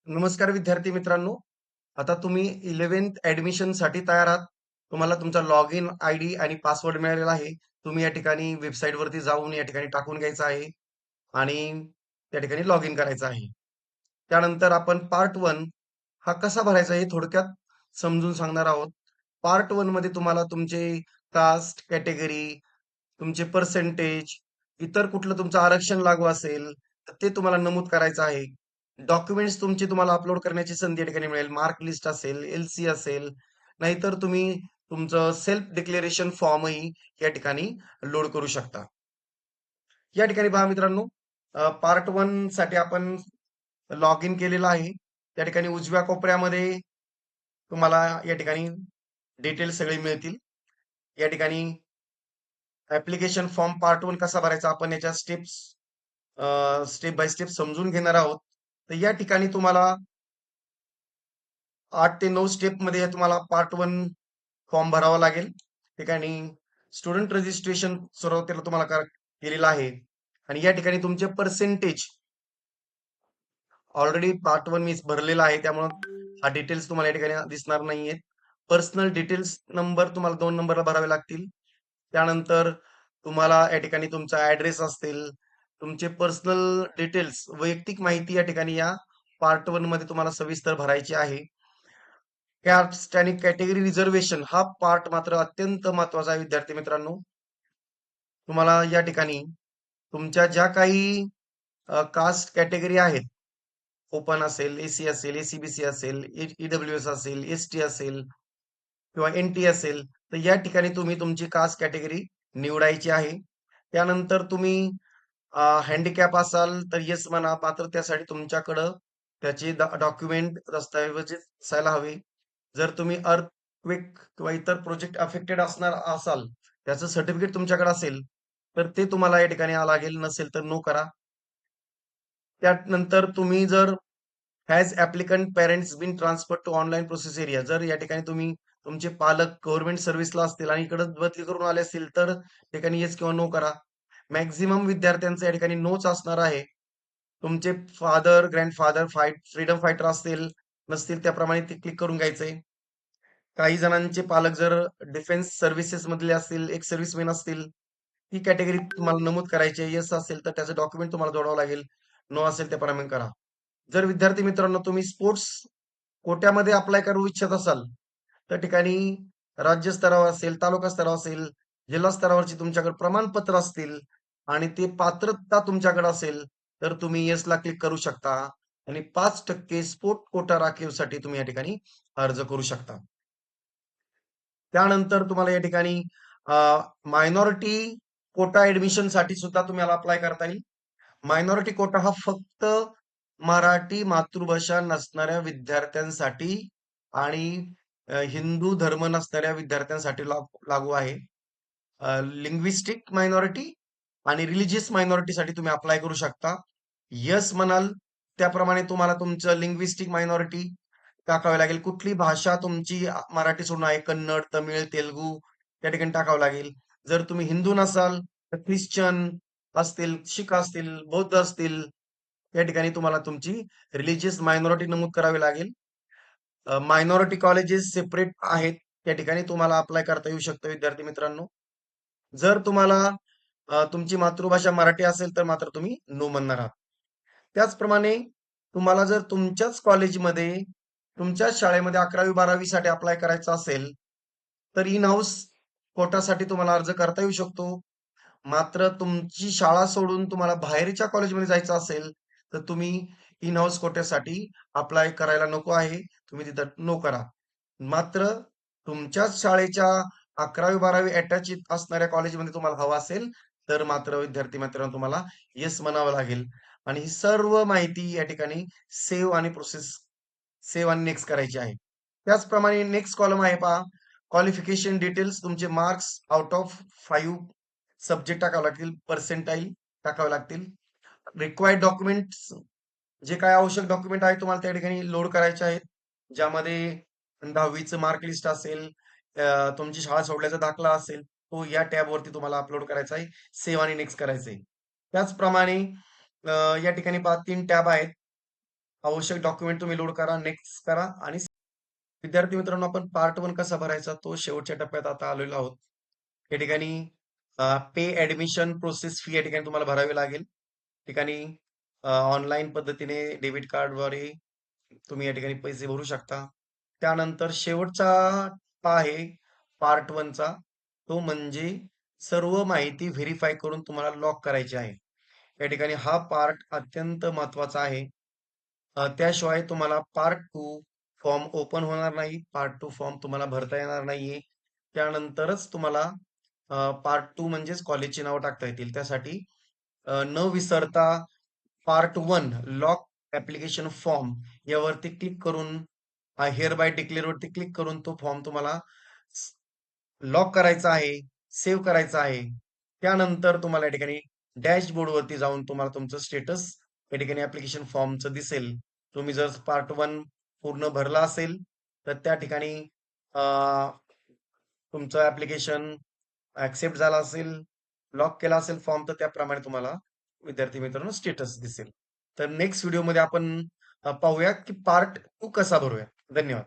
नमस्कार विद्यार्थी मित्रांनो. आता तुम्ही 11th ॲडमिशनसाठी तयार आहात. तुम्हाला तुमचा लॉग इन आयडी आणि पासवर्ड मिळालेला आहे. तुम्ही या ठिकाणी वेबसाईटवरती जाऊन या ठिकाणी टाकून घ्यायचा आहे आणि त्या ठिकाणी लॉग इन करायचं आहे. त्यानंतर आपण पार्ट 1 हा कसा भरायचा हे थोडक्यात समजून सांगणार आहोत. पार्ट 1 मध्ये तुम्हाला तुमचे कास्ट, कॅटेगरी, तुमचे पर्सेंटेज, इतर कुठलं तुमचं आरक्षण लागू असेल, तर ते तुम्हाला नमूद करायचं आहे. डॉक्युमेंट्स तुमची तुम्हाला अपलोड करण्याची संधी या ठिकाणी मिळेल. मार्क लिस्ट असेल, एल-सी असेल, नाहीतर तुम्ही तुमचं सेल्फ डिक्लेरेशन फॉर्मही या ठिकाणी लोड करू शकता. या ठिकाणी पहा मित्रांनो, पार्ट 1 साठी आपण लॉग इन केलेलं आहे. त्या ठिकाणी उजव्या कोपऱ्यामध्ये तुम्हाला या ठिकाणी डिटेल्स सगळे मिळतील. या ठिकाणी ॲप्लिकेशन फॉर्म पार्ट 1 कसा भरायचा आपण याच्या स्टेप बाय स्टेप समजून घेणार आहोत. तर या ठिकाणी तुम्हाला 8 ते 9 स्टेपमध्ये तुम्हाला पार्ट 1 फॉर्म भरावा लागेल. ठिकाणी स्टुडंट रजिस्ट्रेशन सुरुवातीला तुम्हाला केलेलं आहे आणि या ठिकाणी तुमचे पर्सेंटेज ऑलरेडी पार्ट 1 मी भरलेला आहे, त्यामुळं हा डिटेल्स तुम्हाला या ठिकाणी दिसणार नाहीयेत. पर्सनल डिटेल्स नंबर तुम्हाला 2 नंबरला भरावे लागतील. त्यानंतर तुम्हाला या ठिकाणी तुमचा ॲड्रेस असतील, तुमचे पर्सनल डिटेल्स, वैयक्तिक माहिती या ठिकाणी या पार्ट 1 मध्ये तुम्हाला सविस्तर भरायची आहे. कास्ट आणि कॅटेगरी रिझर्वेशन हा पार्ट मात्र अत्यंत महत्वाचा आहे विद्यार्थी मित्रांनो. तुम्हाला या ठिकाणी तुमच्या ज्या काही कास्ट कॅटेगरी आहेत, ओपन असेल, एसी असेल, एसीबीसी असेल, ईडब्ल्यूएस असेल, एसटी असेल किंवा एनटी असेल, तर या ठिकाणी तुम्ही तुमची कास्ट कॅटेगरी निवडायची आहे. त्यानंतर तुम्ही हँडिकॅप असाल तर येस म्हणा, मात्र त्यासाठी तुमच्याकडं त्याचे डॉक्युमेंट दस्तऐवज असायला हवे. जर तुम्ही अर्थक्वेक किंवा इतर प्रोजेक्ट अफेक्टेड असणार असाल, त्याचं सर्टिफिकेट तुमच्याकडे असेल, तर ते तुम्हाला या ठिकाणी लागेल. नसेल तर नो करा. त्यानंतर तुम्ही जर has applicant parents been transferred to online process area, जर या ठिकाणी तुमचे पालक गव्हर्नमेंट सर्व्हिसला असतील आणि इकडे बदली करून आले असतील, तर ठिकाणी येस किंवा नो करा. मॅक्झिमम विद्यार्थ्यांचं या ठिकाणी नोच असणार आहे. तुमचे फादर, ग्रँडफादर फ्रीडम फायटर असतील, नसतील त्याप्रमाणे ते क्लिक करून घ्यायचंय. काही जणांचे पालक जर डिफेन्स सर्व्हिसेस मधले असतील, एक सर्व्हिसमॅन असतील, ही कॅटेगरी तुम्हाला नमूद करायची आहे. येस असेल तर त्याचं डॉक्युमेंट तुम्हाला जोडावं लागेल. नो असेल त्याप्रमाणे करा. जर विद्यार्थी मित्रांनो तुम्ही स्पोर्ट्स कोट्यामध्ये अप्लाय करू इच्छित असाल, त्या ठिकाणी राज्य स्तरावर असेल, तालुका स्तरावर असेल, जिल्हा स्तरावरची तुमच्याकडे प्रमाणपत्र असतील आणि ते पात्रता तुमच्याकडे असेल, तर तुम्ही येसला क्लिक करू शकता आणि 5% स्पोर्ट कोटा राखीवसाठी तुम्ही या ठिकाणी अर्ज करू शकता. त्यानंतर तुम्हाला या ठिकाणी मायनॉरिटी कोटा ॲडमिशनसाठी सुद्धा तुम्हाला अप्लाय करता येईल. मायनॉरिटी कोटा हा फक्त मराठी मातृभाषा नसणाऱ्या विद्यार्थ्यांसाठी आणि हिंदू धर्म नसणाऱ्या विद्यार्थ्यांसाठी लागू आहे. लिंग्विस्टिक मायनॉरिटी आणि रिलिजियस मायनॉरिटीसाठी तुम्ही अप्लाय करू शकता. येस म्हणाल त्याप्रमाणे तुम्हाला तुमचं लिंग्विस्टिक मायनॉरिटी टाकावी लागेल. कुठली भाषा तुमची मराठी सोडून आहे, कन्नड, तमिळ, तेलुगू त्या ठिकाणी टाकावं लागेल. जर तुम्ही हिंदू नसाल, तर ख्रिश्चन असतील, शीख असतील, बौद्ध असतील, या ठिकाणी तुम्हाला तुमची रिलिजियस मायनॉरिटी नमूद करावी लागेल. मायनॉरिटी कॉलेजेस सेपरेट आहेत. त्या ठिकाणी तुम्हाला अप्लाय करता येऊ शकतं विद्यार्थी मित्रांनो. जर तुम्हाला तुमची मातृभाषा मराठी असेल तर मात्र तुम्ही नो म्हणणार आहात. त्याचप्रमाणे तुम्हाला जर तुमच्याच कॉलेजमध्ये, तुमच्याच शाळेमध्ये 11वी-12वी साठी अप्लाय करायचं असेल, तर इन हाऊस कोटासाठी तुम्हाला अर्ज करता येऊ शकतो. मात्र तुमची शाळा सोडून तुम्हाला बाहेरच्या कॉलेजमध्ये जायचं असेल, तर तुम्ही इन हाऊस कोट्यासाठी अप्लाय करायला नको आहे. तुम्ही तिथं नो करा. मात्र तुमच्याच शाळेच्या 11वी-12वी अटॅच असणाऱ्या कॉलेजमध्ये तुम्हाला हवं असेल, तर मात्र विद्यार्थी मित्रांनो तुम्हाला येस म्हणावं लागेल आणि ही सर्व माहिती या ठिकाणी सेव्ह आणि नेक्स्ट करायची आहे. त्याचप्रमाणे नेक्स्ट कॉलम आहे पहा, क्वालिफिकेशन डिटेल्स तुमचे मार्क्स आउट ऑफ 5 सब्जेक्ट टाकावे लागतील, पर्सेंटाईल टाकावे लागतील. रिक्वायर्ड डॉक्युमेंट्स जे काही आवश्यक डॉक्युमेंट आहे तुम्हाला त्या ठिकाणी लोड करायचे आहेत. ज्यामध्ये 10वीचं मार्क लिस्ट असेल, तुमची शाळा सोडल्याचा दाखला असेल, तो या टॅबवरती तुम्हाला अपलोड करायचा आहे. सेव्ह आणि नेक्स्ट करायचं आहे. त्याचप्रमाणे या ठिकाणी पहा 3 टॅब आहेत. आवश्यक डॉक्युमेंट तुम्ही लोड करा, नेक्स्ट करा आणि विद्यार्थी मित्रांनो आपण पार्ट 1 कसा भरायचा तो शेवटच्या टप्प्यात आता आलेलो आहोत. या ठिकाणी पे ॲडमिशन प्रोसेस फी या ठिकाणी तुम्हाला भरावी लागेल. ठिकाणी ऑनलाईन पद्धतीने डेबिट कार्डद्वारे तुम्ही या ठिकाणी पैसे भरू शकता. त्यानंतर शेवटचा टप्पा आहे पार्ट 1 चा. तो म्हणजे सर्व माहिती व्हेरिफाय करून तुम्हाला लॉक करायची आहे. या ठिकाणी हा पार्ट अत्यंत महत्त्वाचा आहे. त्याशिवाय तुम्हाला पार्ट 2 फॉर्म ओपन होणार नाही. पार्ट 2 फॉर्म तुम्हाला भरता येणार नाहीये. त्यानंतरच तुम्हाला पार्ट 2 म्हणजेच कॉलेजची नावं टाकता येतील. त्यासाठी न विसरता पार्ट 1 लॉक ॲप्लिकेशन फॉर्म यावरती क्लिक करून हिअर बाय डिक्लेअर वरती क्लिक करून तो फॉर्म तुम्हाला लॉक करायचा आहे, सेव्ह करायचा आहे. त्यानंतर तुम्हाला या ठिकाणी डॅशबोर्डवरती जाऊन तुम्हाला तुमचं स्टेटस या ठिकाणी ॲप्लिकेशन फॉर्मचं दिसेल. तुम्ही जर पार्ट 1 पूर्ण भरला असेल, तर त्या ठिकाणी अ, तुमचं ॲप्लिकेशन ॲक्सेप्ट झाला असेल, लॉक केला असेल फॉर्म, तर त्याप्रमाणे तुम्हाला विद्यार्थी मित्रांनो स्टेटस दिसेल. तर नेक्स्ट व्हिडिओमध्ये आपण पाहूया की पार्ट 2 कसा भरूया. धन्यवाद.